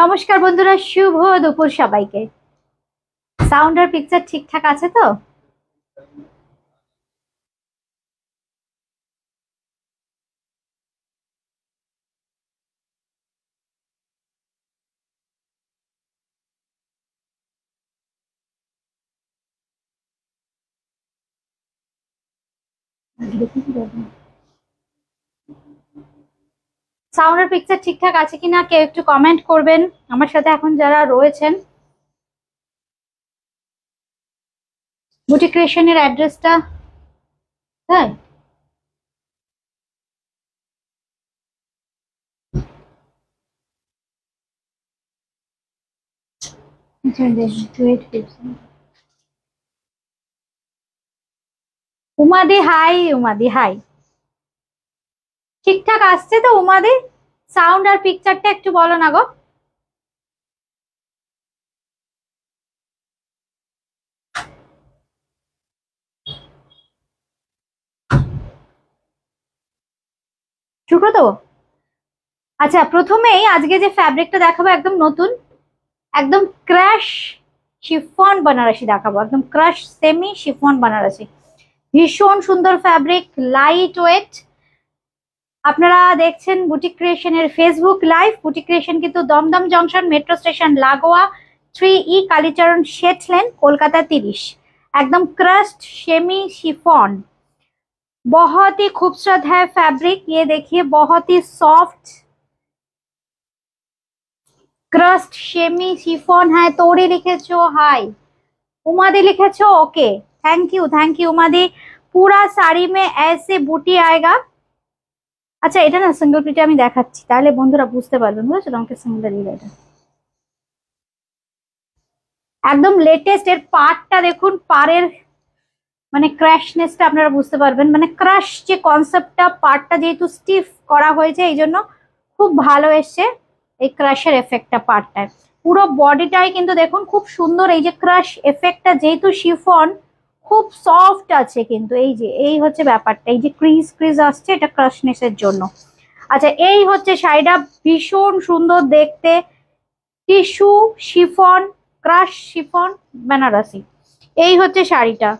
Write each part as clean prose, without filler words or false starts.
নমস্কার বন্ধুরা, শুভ দুপুর সবাইকে। সাউন্ড আর পিকচার ঠিকঠাক আছে তো? সাউন্ড আর পিকচার ঠিকঠাক আছে কিনা কেউ একটু কমেন্ট করবেন আমার সাথে এখন যারা রয়েছেন। বুটি ক্রিয়েশনের অ্যাড্রেসটা হ্যাঁ, উমাদি হাই। উমাদি হাই, ঠিকঠাক আসছে তো উমাদি? সাউন্ড আর পিকচারটা একটু বলো না গো। শুরু করে দেবো? আচ্ছা, প্রথমেই আজকে যে ফ্যাব্রিকটা দেখাবো একদম নতুন, একদম ক্রাশ শিফন বানারসি দেখাবো। একদম ক্রাশ সেমি শিফন বানারসি, ভীষণ সুন্দর ফ্যাব্রিক, লাইট ওয়েট। আপনারা দেখছেন বুটিক ক্রিয়েশনের ফেসবুক লাইভ। বুটিক ক্রিয়েশন কিন্তু দমদম জংশন মেট্রো স্টেশন লাগোয়া 3E कालीचरण शेट लेन कोलकाता 30। एकदम क्रस्ट शेमी शिफॉन, बहुत ही खूबसूरत है फैब्रिक। ये देखिए बहुत ही सॉफ्ट क्रस्ट शेमी शिफॉन है। तोड़ी लिखेছো हाय, उमादी लिखेছো ओके, थैंक यू उमादी। पूरा साड़ी में ऐसे बूटी आएगा। আচ্ছা, এটা না সিঙ্গেল প্রিটে আমি দেখাচ্ছি, তাহলে বন্ধুরা বুঝতে পারবেন। বুঝেছো? আমাকে সিঙ্গেল দিলে এটা একদম লেটেস্ট। এর পার্টটা দেখুন, পাড়ের মানে ক্র্যাশনেসটা আপনারা বুঝতে পারবেন। মানে ক্রাশ যে কনসেপ্টটা, পার্টটা যেহেতু স্টিফ করা হয়েছে এই জন্য খুব ভালো এসছে এই ক্রাশের এফেক্টটা পার্টটায়। পুরো বডিটাই কিন্তু দেখুন খুব সুন্দর। এই যে ক্রাশ এফেক্টটা, যেহেতু শিফন খুব সফট আছে, কিন্তু এই যে এই হচ্ছে ব্যাপারটা, এই যে ক্রিজ ক্রিজ আসছে এটা ক্রাশনেসের জন্য। আচ্ছা, এই হচ্ছে শাড়িটা, ভীষণ সুন্দর দেখতে। Tissue chiffon, crush chiffon Banarasi, এই হচ্ছে শাড়িটা।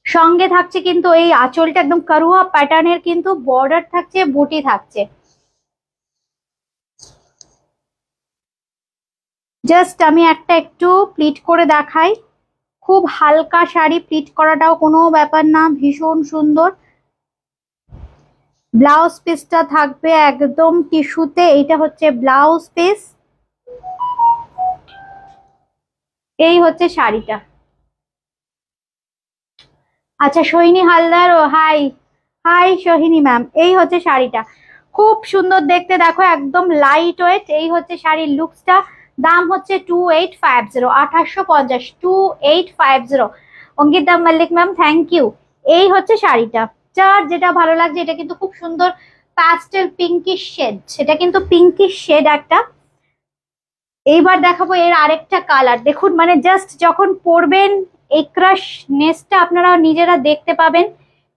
সঙ্গে থাকছে কিন্তু এই আঁচলটা একদম কারুয়া প্যাটার্নের, কিন্তু বর্ডার থাকছে, বুটি থাকছে। জাস্ট আমি একটা একটু প্লিট করে দেখাই। খুব হালকা শাড়ি, প্লিট করাটাও কোনো ব্যাপার না, ভীষণ সুন্দর। ব্লাউজ পিসটা থাকবে একদম টিস্যুতে, এইটা হচ্ছে ব্লাউজ পিস। এই হচ্ছে শাড়িটা। আচ্ছা, সোহিনী হালদার ও হাই। হাই সোহিনী ম্যাম, এই হচ্ছে শাড়িটা, খুব সুন্দর দেখতে। দেখো একদম লাইট ওয়েট। এই হচ্ছে শাড়ির লুকসটা। দাম হচ্ছে 2850, 2850, 2850। Ankita Mallick ma'am thank you. এই হচ্ছে শাড়িটা, যার যেটা ভালো লাগছে। এটা কিন্তু খুব সুন্দর প্যাস্টেল পিঙ্কিশ শেড, সেটা কিন্তু পিঙ্কিশ শেড একটা। এইবার দেখাবো এর আরেকটা কালার। দেখুন মানে জাস্ট যখন পরবেন এই ক্রাশ নেসটা আপনারা নিজেরা দেখতে পাবেন,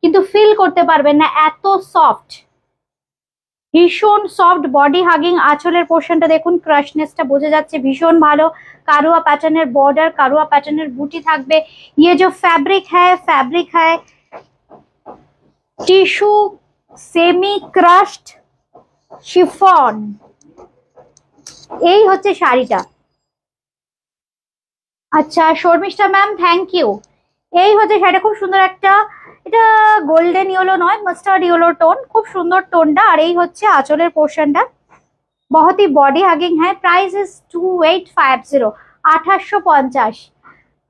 কিন্তু ফিল করতে পারবেন না, এত সফট, ভীষণ সফট বডি হাগিং। আঁচলের পোর্শনটা দেখুন, ক্রাশনেসটা বোঝা যাচ্ছে, ভীষণ ভালো। কারুয়া প্যাটার্নের বর্ডার, কারুয়া প্যাটার্নের বুটি থাকবে। ये जो फैब्रिक है টিস্যু সেমি ক্রাশড শিফন। এই হচ্ছে শাড়িটা। আচ্ছা শর্মিষ্ঠা ম্যাম থ্যাংক ইউ। এই হচ্ছে শাড়িটা, খুব সুন্দর একটা, এটা গোল্ডেন ইয়েলো নয়, মাস্টার্ড ইয়েলো টোন, খুব সুন্দর টোনটা। আর এই হচ্ছে আঁচলের পোর্শনটা, बहुत ही बॉडी हगिंग है। Price is 2850, 2850।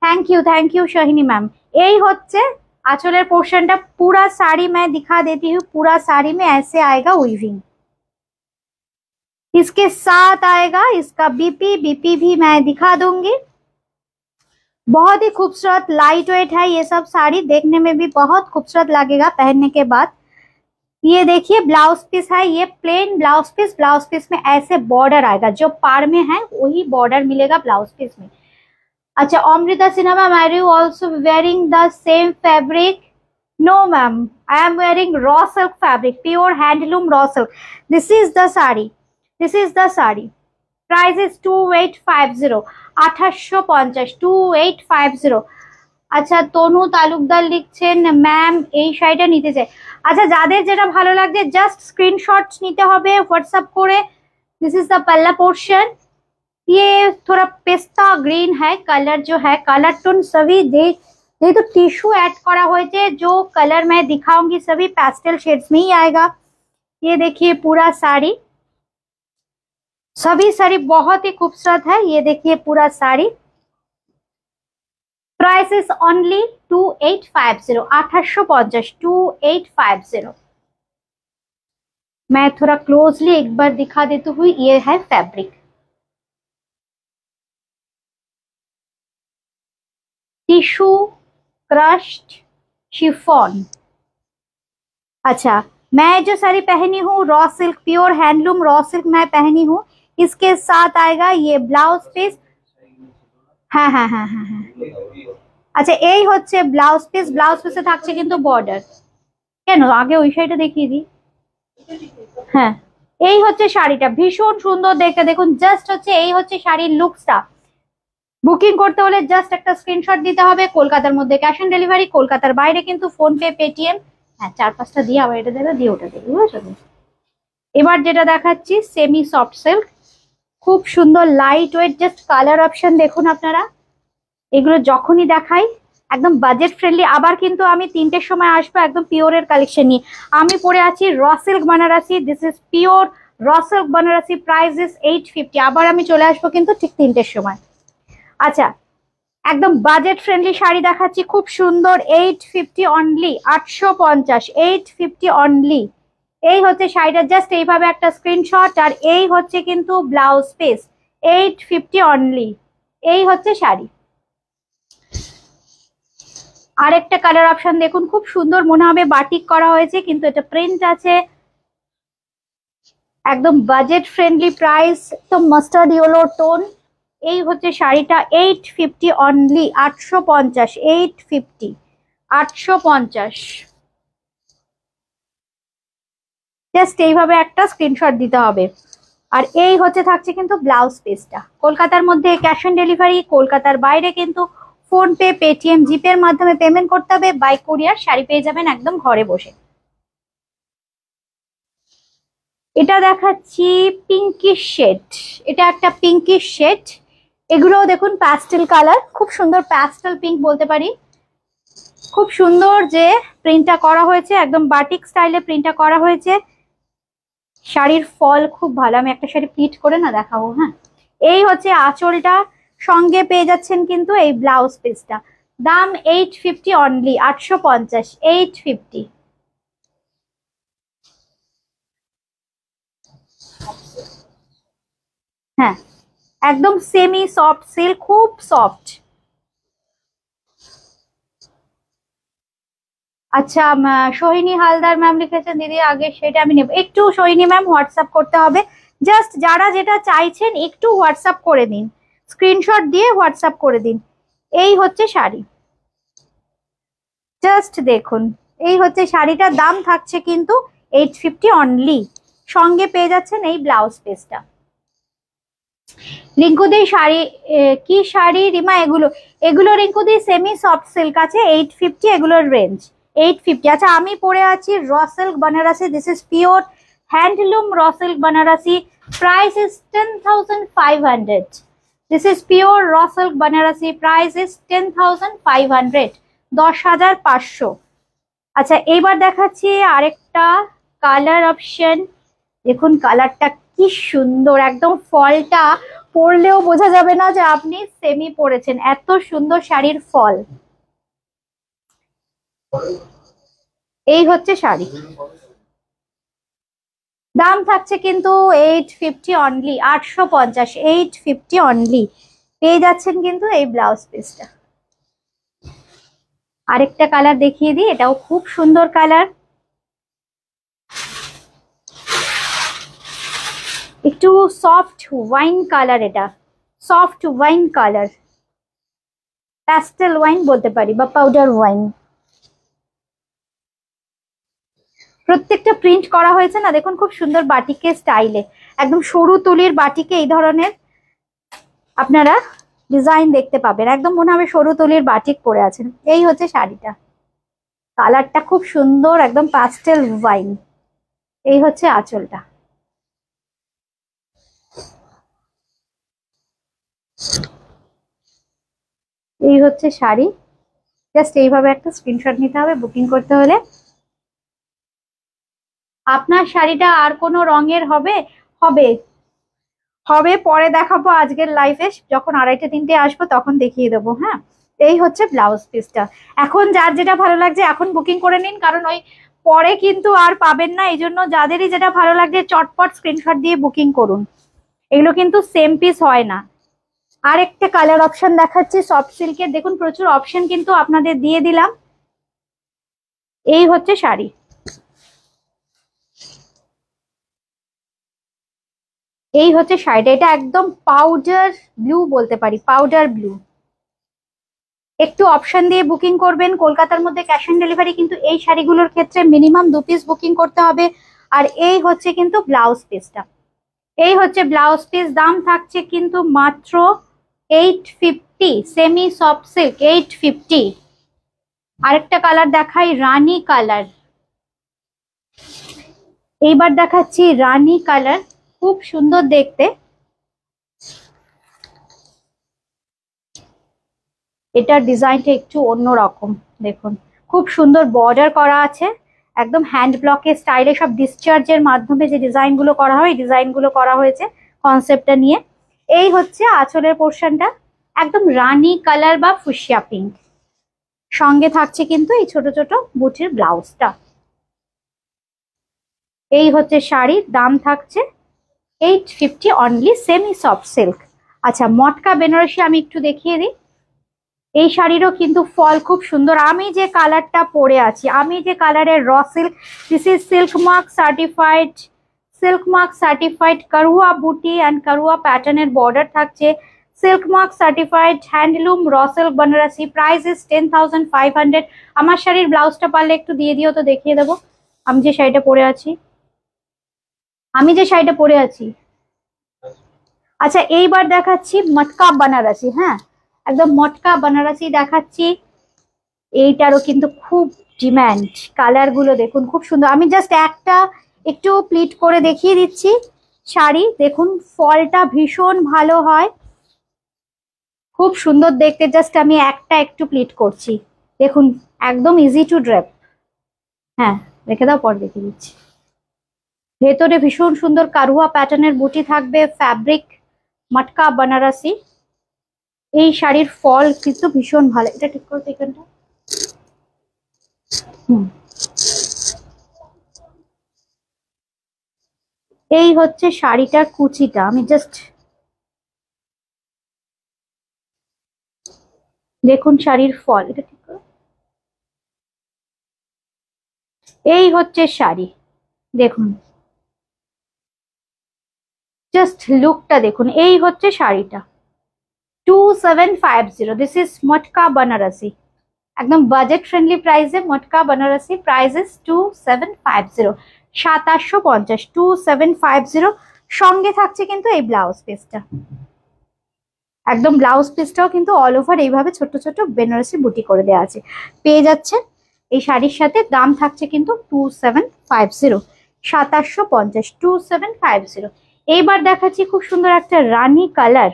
Thank you Shahini ma'am. এই হচ্ছে আঁচলের পোর্শনটা। पूरा साड़ी मैं दिखा देती हूँ, पूरा साड़ी में ऐसे आएगा वीविंग। इसके साथ आएगा इसका बीपी भी मैं दिखा दूंगी। बहुत ही खूबसूरत लाइट वेट है ये सब साड़ी, देखने में भी बहुत खूबसूरत लगेगा पहनने के बाद। ये देखिए ब्लाउज पीस है, ये plain blouse piece. Blouse piece में ऐसे बॉर्डर आएगा, जो पार में है वही बॉर्डर मिलेगा ब्लाउज पीस में। अच्छा Amrita Sinha ma'am, are you also wearing the same fabric? No ma'am, I am wearing raw silk fabric, pure handloom raw silk. This is the sari, this is the sari. Price is 2850, 2850, 2850। আচ্ছা, তনু তালুকদার লিখছেন ma'am এই শাড়িটা নিতে চাই। আচ্ছা, যাদের যেটা ভালো লাগছে জাস্ট स्क्रीनशॉट নিতে হবে হোয়াটসঅ্যাপ করে। दिस इज द पल्ला पोर्शन। ये थोड़ा पिस्ता ग्रीन है कलर, जो है कलर टोन सभी दे तो टिश्यू ऐड करा हुआ है। जो कलर मैं दिखाऊंगी सभी पैस्टल शेड्स में ही आएगा। ये देखिए पूरा साड़ी, सभी साड़ी बहुत ही खूबसूरत है। ये देखिए पूरा साड़ी। Price is only 2850, 2850, 2850। मैं थोड़ा क्लोजली एक बार दिखा देती हूँ। ये है फैब्रिक, टिश्यू क्रश्ड शिफॉन। अच्छा, मैं जो साड़ी पहनी हूँ raw silk, pure handloom raw silk मैं पहनी हूँ। इसके साथ आएगा ये ब्लाउज पीस। हाँ हाँ हाँ हाँ हाँ। আচ্ছা, এই হচ্ছে ব্লাউজ পিস। ব্লাউজ পিসে থাকছে কিন্তু বর্ডার। কেন আগে ওই শাড়িটা দেখিয়ে দিই। হ্যাঁ, এই হচ্ছে শাড়িটা, ভীষণ সুন্দর দেখতে। দেখুন জাস্ট হচ্ছে এই হচ্ছে শাড়ির লুকসটা। বুকিং করতে হলে জাস্ট একটা স্ক্রিনশট দিতে হবে। কলকাতার মধ্যে ক্যাশ অন ডেলিভারি, কলকাতার বাইরে কিন্তু ফোন পে, পেটিএম। হ্যাঁ, 4-5টা দিয়ে আবার এটা দেবে, দিয়ে ওটা দেবে, বুঝেছো? এবার যেটা দেখাচ্ছি সেমি সফট সিল্ক, খুব সুন্দর light weight. Just colour option দেখুন আপনারা। এগুলো যখনই দেখাই একদম বাজেট ফ্রেন্ডলি। আবার কিন্তু আমি 3টের সময় আসবো একদম পিওরের কালেকশন নিয়ে। আমি পরে আছি র silk Banarasi. This is pure র সিল্ক বানারসি। Price is 850। আবার আমি চলে আসবো কিন্তু ঠিক 3টের সময়। আচ্ছা, একদম বাজেট ফ্রেন্ডলি শাড়ি দেখাচ্ছি, খুব সুন্দর। 850 অনলি, 850, 850 অনলি। এই হচ্ছে শাড়িটা, জাস্ট এইভাবে একটা স্ক্রিনশট। আর এই হচ্ছে কিন্তু ব্লাউজ পিস, 850 অনলি। এই হচ্ছে শাড়ি। আরেকটা কালার অপশন দেখুন, খুব সুন্দর, মনে হবে বাটিক করা হয়েছে কিন্তু এটা প্রিন্ট আছে। একদম বাজেট ফ্রেন্ডলি প্রাইস, তো মাস্টার্ড ইয়েলো টোন। এই হচ্ছে শাড়িটা, 850 অনলি, 850, 850, 850। জাস্ট এইভাবে একটা স্ক্রিনশট দিতে হবে। আর এই হচ্ছে থাকছে কিন্তু ব্লাউজ পিসটা। কলকাতার মধ্যে ক্যাশ অন ডেলিভারি, কলকাতার বাইরে কিন্তু ফোন পে, পেটিএম, জিপের মাধ্যমে পেমেন্ট করতে হবে। বাই কুরিয়ার শাড়ি পেয়ে যাবেন একদম ঘরে বসে। এটা দেখাচ্ছি পিঙ্কিশ শেড। এটা একটা পিঙ্কিশ শেড। এগুলোও দেখুন প্যাস্টেল কালার, খুব সুন্দর প্যাস্টেল পিঙ্ক বলতে পারি। খুব সুন্দর যে প্রিন্টটা করা হয়েছে, একদম বাটিক স্টাইলে প্রিন্টটা করা হয়েছে। শাড়ির ফল খুব ভালো। আমি একটা শাড়ি প্লিট করে না দেখাবো। হ্যাঁ, এই হচ্ছে আঁচলটা, সঙ্গে পেয়ে যাচ্ছেন কিন্তু এই ব্লাউজ পিসটা। দাম 850 অনলি, 850, 850। হ্যাঁ, একদম সেমি সফট সিল্ক, খুব সফট। আচ্ছা, সোহিনী হালদার ম্যাম লিখেছেন দিদি আগে সেটা আমি নেব। একটু সোহিনী ম্যাম হোয়াটসঅ্যাপ করতে হবে। জাস্ট যারা যেটা চাইছেন একটু হোয়াটসঅ্যাপ করে দিন, স্ক্রিনশট দিয়ে হোয়াটসঅ্যাপ করে দিন। এই হচ্ছে শাড়ি, জাস্ট দেখুন। এই হচ্ছে শাড়িটার দাম থাকছে কিন্তু 850 অনলি। সঙ্গে পেয়ে যাচ্ছেন এই ব্লাউজ পিসটা। রিঙ্কুদি শাড়ি, কি শাড়ি রিমা এগুলো? এগুলো রিঙ্কুদি সেমি সফট সিল্ক আছে, 850 এগুলোর রেঞ্জ, 850। আচ্ছা, আমি পরে আছি র silk Banarasi. This is pure handloom raw silk Banarasi. Price is 10,500। This is pure র সিল্ক বানারসি। Price is 10,500, 10,500। আচ্ছা, এইবার দেখাচ্ছি আরেকটা কালার অপশন। দেখুন কালারটা কি সুন্দর, একদম ফলটা পরলেও বোঝা যাবে না যে আপনি সেমি পরেছেন, এত সুন্দর শাড়ির ফল। এই হচ্ছে শাড়ি, দাম থাকছে কিন্তু 850 অনলি, 850, 850 অনলি। পেয়ে যাচ্ছেন কিন্তু এই ব্লাউজ পিসটা। আরেকটা কালার দেখিয়ে দিই, এটাও খুব সুন্দর কালার, একটু সফট ওয়াইন কালার। এটা soft wine colour, pastel wine বলতে পারি বা পাউডার ওয়াইন। প্রত্যেকটা প্রিন্ট করা হয়েছে না, দেখুন খুব সুন্দর বাটিকের স্টাইলে, একদম সরু তুলির বাটিকে এই ধরনের আপনারা ডিজাইন দেখতে পাবেন, একদম মনে হবে সরু তলির বাটিক পরে আছেন। এই হচ্ছে শাড়িটা, কালারটা খুব সুন্দর, একদম পাস্টেল ওয়াইন। এই হচ্ছে আঁচলটা। এই হচ্ছে শাড়ি। জাস্ট এইভাবে একটা স্ক্রিনশট নিতে হবে বুকিং করতে হলে। আপনার শাড়িটা আর কোনো রঙের হবে? হবে, হবে পরে দেখাবো, আজকের লাইফে যখন 2:30-3টে আসবো তখন দেখিয়ে দেবো। হ্যাঁ, এই হচ্ছে ব্লাউজ পিসটা। এখন যার যেটা ভালো লাগছে এখন বুকিং করে নিন, কারণ ওই পরে কিন্তু আর পাবেন না। এই জন্য যাদেরই যেটা ভালো লাগছে চটপট স্ক্রিনশট দিয়ে বুকিং করুন, এগুলো কিন্তু সেম পিস হয় না। আর একটা কালার অপশন দেখাচ্ছি সফট সিল্কের, দেখুন প্রচুর অপশন কিন্তু আপনাদের দিয়ে দিলাম। এই হচ্ছে শাড়ি। এই হচ্ছে শাড়িটা, এটা একদম পাউডার ব্লু বলতে পারি, পাউডার ব্লু। একটু অপশন দিয়ে বুকিং করবেন। কলকাতার মধ্যে ক্যাশ অন ডেলিভারি কিন্তু এই শাড়িগুলোর ক্ষেত্রে মিনিমাম 2 পিস বুকিং করতে হবে। আর এই হচ্ছে কিন্তু ব্লাউজ পিসটা। এই হচ্ছে ব্লাউজ পিস, দাম থাকছে কিন্তু মাত্র 850, সেমি সফট সিল্ক 850। আরেকটা কালার দেখাই, রানী কালার। এইবার দেখাচ্ছি রানী কালার, খুব সুন্দর দেখতে। এটার ডিজাইনটা একটু অন্যরকম, দেখুন খুব সুন্দর বর্ডার করা আছে, একদম হ্যান্ড ব্লকের স্টাইলে সব ডিসচার্জের মাধ্যমে যে ডিজাইনগুলো করা হয় ডিজাইনগুলো করা হয়েছে কনসেপ্টটা নিয়ে। এই হচ্ছে আঁচলের পোর্শনটা, একদম রানী কালার বা ফুশিয়া পিঙ্ক। সঙ্গে থাকছে কিন্তু এই ছোট ছোট বুটির ব্লাউজটা। এই হচ্ছে শাড়ির দাম থাকছে 850 অনলি, সেমি সফট সিল্ক। আচ্ছা, মটকা বেনারসি আমি একটু দেখিয়ে দিই। এই শাড়িরও কিন্তু ফল খুব সুন্দর। আমি যে কালারটা পরে আছি, আমি যে কালারের raw silk, this is silk mark certified, silk mark certified কারুয়া বুটি অ্যান্ড কারুয়া প্যাটার্নের বর্ডার থাকছে। Silk mark certified handloom raw silk Banarasi, price is 10,500। আমার শাড়ির ব্লাউজটা পারলে একটু দিয়ে দিও তো, দেখিয়ে দেবো আমি যে শাড়িটা পরে আছি, আমি যে শাড়িটা পরে আছি। আচ্ছা, এইবার দেখাচ্ছি মটকা বানারসি। হ্যাঁ, একদম মটকা বানারসি দেখাচ্ছি। এইটারও কিন্তু খুব ডিম্যান্ড, কালার গুলো দেখুন খুব সুন্দর। আমি জাস্ট একটা একটু প্লিট করে দেখিয়ে দিচ্ছি শাড়ি, দেখুন ফলটা ভীষণ ভালো হয়, খুব সুন্দর দেখতে। জাস্ট আমি একটা একটু প্লিট করছি, দেখুন একদম ইজি টু ড্রেপ। হ্যাঁ, রেখে দাও, পর দেখিয়ে দিচ্ছি। ভেতরে ভীষণ সুন্দর কারুয়া প্যাটার্নের বুটি থাকবে, ফ্যাব্রিক মটকা বানারসি। এই শাড়ির ফল কিন্তু ভীষণ ভালো। এটা ঠিক করতে এখানটা। এই হচ্ছে শাড়িটার কুচিটা, আমি জাস্ট দেখুন শাড়ির ফল, এটা ঠিক করো। এই হচ্ছে শাড়ি, দেখুন জাস্ট লুকটা দেখুন। এই হচ্ছে শাড়িটা 2750, দিস ইজ মটকা বানারসি। একদম বাজেট ফ্রেন্ডলি প্রাইসে মটকা বানারসি, প্রাইস ইজ 2750, 2750, 2750। সঙ্গে থাকছে কিন্তু এই ব্লাউজ পিসটা, একদম ব্লাউজ পিসটাও কিন্তু অল ওভার এইভাবে ছোট ছোট বেনারসি বুটি করে দেওয়া আছে, পেয়ে যাচ্ছে এই শাড়ির সাথে। দাম থাকছে কিন্তু 2750, 2750, 2750। এইবার দেখাচ্ছি খুব সুন্দর একটা রানী কালার।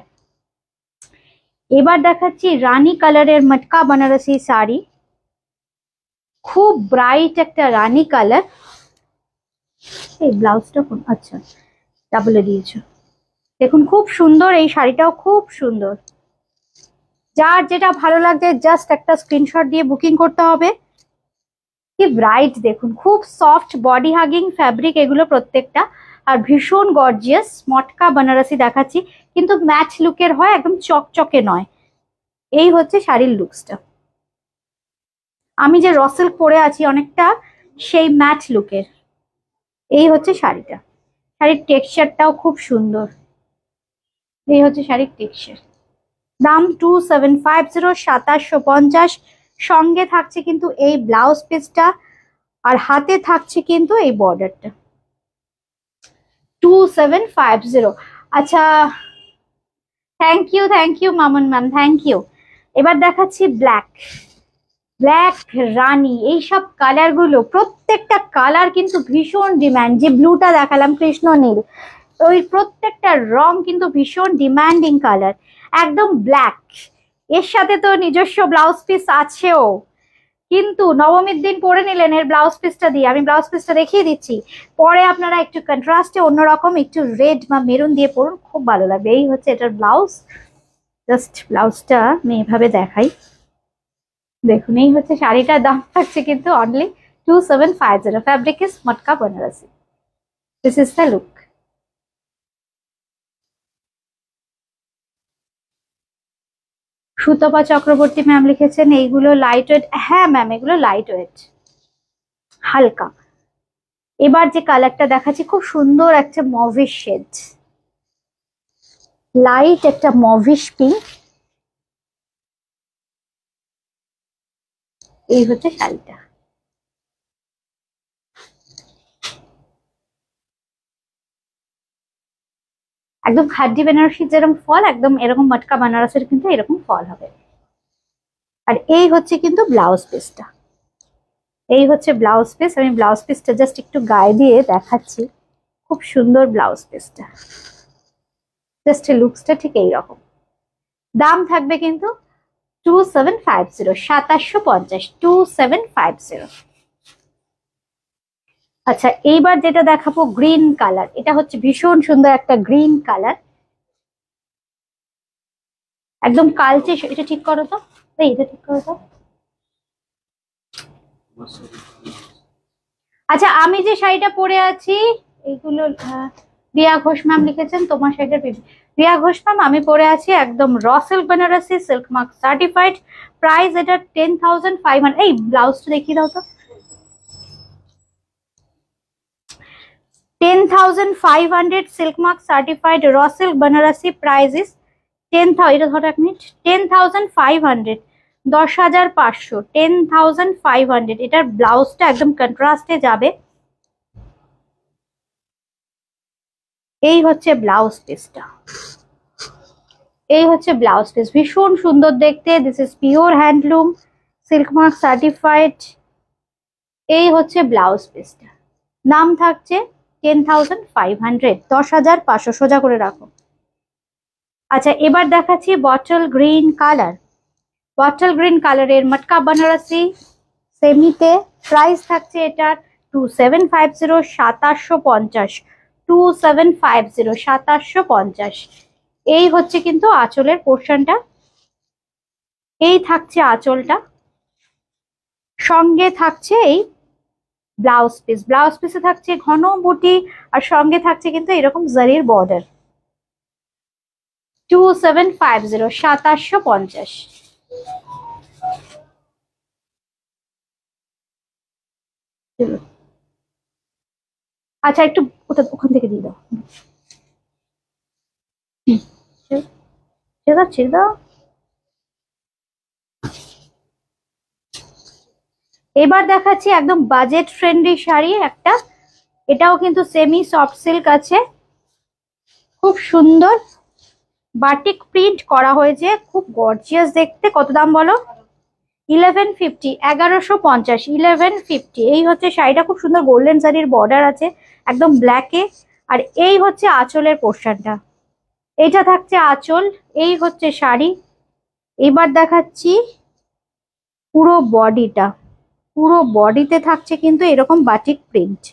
এবার দেখাচ্ছি রানী কালারের মটকা বানারসি শাড়ি, খুব ব্রাইট একটা রানী কালার। এই ব্লাউজটা কোন, আচ্ছা ডাবলে দিয়েছো, দেখুন খুব সুন্দর। এই শাড়িটাও খুব সুন্দর, যার যেটা ভালো লাগছে জাস্ট একটা স্ক্রিনশট দিয়ে বুকিং করতে হবে। কি ব্রাইট দেখুন, খুব সফট বডি হাগিং ফ্যাব্রিক এগুলো প্রত্যেকটা, আর ভীষণ গর্জিয়াস মটকা বানারসি দেখাচ্ছি, কিন্তু ম্যাচ লুকের হয়, একদম চকচকে নয়। এই হচ্ছে শাড়ির লুকসটা, আমি যে র সিল্ক পরে আছি অনেকটা সেই ম্যাট লুকের। এই হচ্ছে শাড়িটা, শাড়ির টেক্সচারটাও খুব সুন্দর। এই হচ্ছে শাড়ির টেক্সচার। দাম 2750, 2750। সঙ্গে থাকছে কিন্তু এই ব্লাউজ পিসটা, আর হাতে থাকছে কিন্তু এই বর্ডারটা। 2750। আচ্ছা, thank you Mamun ma'am, thank you. এবার দেখাচ্ছি ব্ল্যাক, ব্ল্যাক রানী। এইসব কালার গুলো প্রত্যেকটা কালার কিন্তু ভীষণ ডিমান্ড। যে ব্লুটা দেখালাম কৃষ্ণ নীল, ওই প্রত্যেকটা রং কিন্তু ভীষণ ডিমান্ডিং কালার। একদম ব্ল্যাক, এর সাথে তো নিজস্ব ব্লাউজ পিস আছেও, কিন্তু নবমীর দিন পরে নিলেন এর ব্লাউজ পিসটা দিয়ে। আমি ব্লাউজ পিসটা দেখিয়ে দিচ্ছি, পরে আপনারা একটু কন্ট্রাস্টে অন্যরকম একটু রেড বা মেরুন দিয়ে পরুন, খুব ভালো লাগবে। এই হচ্ছে এটার ব্লাউজ। জাস্ট ব্লাউজটা আমি এভাবে দেখাই, দেখুন। এই হচ্ছে শাড়িটার দাম থাকছে কিন্তু অনলি 2750। ফ্যাব্রিক ইজ মটকা Benarasi. This is the look. Sutapa Chakraborty ma'am লিখেছেন এইগুলো লাইট ওয়েট। হ্যাঁ ম্যাম, এগুলো লাইট ওয়েট, হালকা। এবার যে কালারটা দেখাচ্ছি খুব সুন্দর একটা মভিশ শেড, লাইট একটা মভিশ পিঙ্ক। এই হচ্ছে শাড়িটা। একদম খাড্ডি বেনারসি যেরকম ফল, একদম এরকম মটকা বেনারসের কিন্তু এরকম ফল হবে। আর এই হচ্ছে কিন্তু ব্লাউজ পিসটা, এই হচ্ছে ব্লাউজ পিস। আমি ব্লাউজ পিসটা জাস্ট একটু গায়ে দিয়ে দেখাচ্ছি, খুব সুন্দর ব্লাউজ পিসটা। জাস্ট লুকসটা ঠিক এইরকম। দাম থাকবে কিন্তু 2750, 2750, 2750। আচ্ছা, এইবার যেটা দেখাবো গ্রিন কালার। এটা হচ্ছে ভীষণ সুন্দর একটা গ্রিন কালার, একদম কালচে। এটা ঠিক করো তো, এটা ঠিক করো তো। আচ্ছা, আমি যে শাড়িটা পরে আছি এইগুলো রিয়া ঘোষ ম্যাম লিখেছেন তোমার শাড়িটার পিছনে। রিয়া ঘোষ ম্যাম, আমি পরে আছি একদম raw silk Banarasi, silk mark certified. Price এটা 10,500। এই ব্লাউজটা দেখিয়ে দাও তো। 10,500 silk mark certified raw silk Banarasi. Price is 10,000। এটা ধরো এক মিনিট। 10,500, 10,500, 10,500। এটার ব্লাউজটা একদম কন্ট্রাস্টে যাবে। এই হচ্ছে ব্লাউজ পিসটা, এই হচ্ছে ব্লাউজ পিস, ভীষণ সুন্দর দেখতে। This is pure handloom, silk mark certified. এই হচ্ছে ব্লাউজ পিসটা। দাম থাকছে 10,500, 10,500। সোজা করে রাখো। আচ্ছা, এবার দেখাচ্ছি bottle green colour. Bottle green কালারের মটকা বেনারসি সেমিতে। প্রাইস থাকছে এটার 2750, 2750, 2750, 2750। এই হচ্ছে কিন্তু আঁচলের পোর্শনটা, এই থাকছে আঁচলটা, সঙ্গে থাকছে এই ব্লাউজ পিস। ব্লাউজ পিসে থাকছে ঘন বুটি, আর সঙ্গে থাকছে কিন্তু এরকম জারির বর্ডার। 2750, 2750। আচ্ছা, একটু ওখান থেকে দিয়ে দাও। ঠিক আছে, দাও। এবার দেখাচ্ছি একদম বাজেট ফ্রেন্ডলি শাড়ি একটা। এটাও কিন্তু সেমি সফট সিল্ক আছে, খুব সুন্দর বাটিক প্রিন্ট করা হয়েছে, খুব গর্জিয়াস দেখতে। কত দাম বলো? 1150, 1150, 1150। এই হচ্ছে শাড়িটা, খুব সুন্দর গোল্ডেন শাড়ির বর্ডার আছে একদম ব্ল্যাকে। আর এই হচ্ছে আঁচলের পোর্শনটা, এইটা থাকছে আঁচল। এই হচ্ছে শাড়ি। এবার দেখাচ্ছি পুরো বডিটা, পুরো বডিতে থাকছে কিন্তু এরকম বাটিক প্রিন্ট।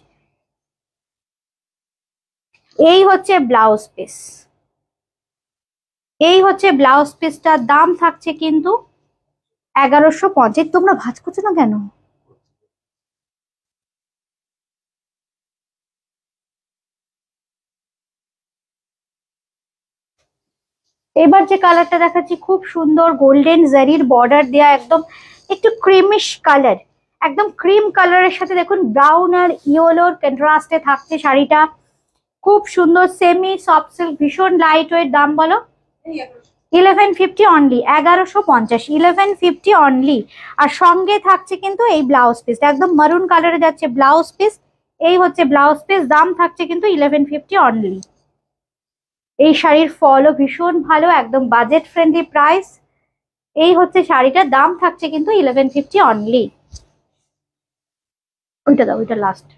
এই হচ্ছে ব্লাউজ পিস, এই হচ্ছে ব্লাউজ পিসটার দাম থাকছে কিন্তু 1150। তোমরা ভাঁজ করছো না কেন? এবার যে কালারটা দেখাচ্ছি খুব সুন্দর গোল্ডেন জারির বর্ডার দেয়া, একদম একটু ক্রিমিশ কালার, একদম ক্রিম কালারের সাথে দেখুন ব্রাউন আর ইয়েলোর কন্ট্রাস্টে থাকছে শাড়িটা। খুব সুন্দর সেমি সফট সিল্ক, ভীষণ লাইট ওয়েট। দাম বলো? 1150 অনলি, 1150, 1150 অনলি। আর সঙ্গে থাকছে কিন্তু এই ব্লাউজ পিস, একদম মারুন কালারে যাচ্ছে ব্লাউজ পিস। এই হচ্ছে ব্লাউজ পিস, দাম থাকছে কিন্তু 1150 অনলি। এই শাড়ির ফলও ভীষণ ভালো, একদম বাজেট ফ্রেন্ডলি প্রাইস। এই হচ্ছে শাড়িটার দাম থাকছে কিন্তু 1150 অনলি। ওইটা দাও, ওইটা লাস্ট।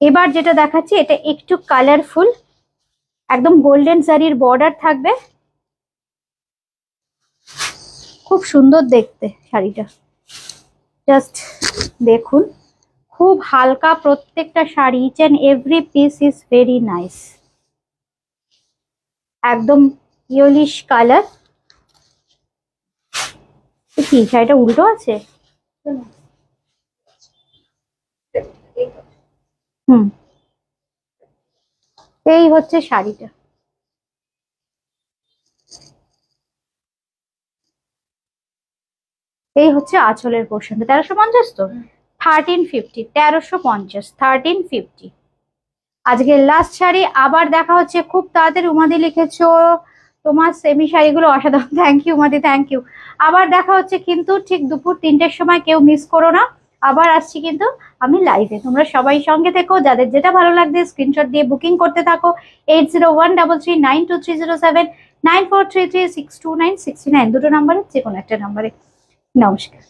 এবার যেটা দেখাচ্ছি এটা একটু কালারফুল, একদম গোল্ডেন জারির বর্ডার থাকবে, খুব সুন্দর দেখতে শাড়িটা। জাস্ট দেখুন, খুব হালকা প্রত্যেকটা শাড়ি, each and every piece is very nice. একদম ইয়েলিশ কালার। কি শাড়িটা উল্টো আছে? হুম, এই হচ্ছে শাড়িটা। এই হচ্ছে আঁচলের পোর্শনটা। 1350 তো, 1350, 1350, 1350। আজকের লাস্ট শাড়ি আবার দেখা হচ্ছে খুব তাড়াতাড়ি। উমাদি লিখেছো তোমার সেমি শাড়িগুলো অসাধারণ, থ্যাংক ইউ উমাদি, থ্যাংক ইউ। আবার দেখা হচ্ছে কিন্তু ঠিক দুপুর 3টের সময়, কেউ মিস করো না। আবার আসছি কিন্তু আমি লাইভে, তোমরা সবাই সঙ্গে থেকো। যাদের যেটা ভালো লাগবে স্ক্রিনশট দিয়ে বুকিং করতে থাকো। 8013392307, 9433629629, দুটো নাম্বারে যে কোনো একটা নাম্বারে। নমস্কার।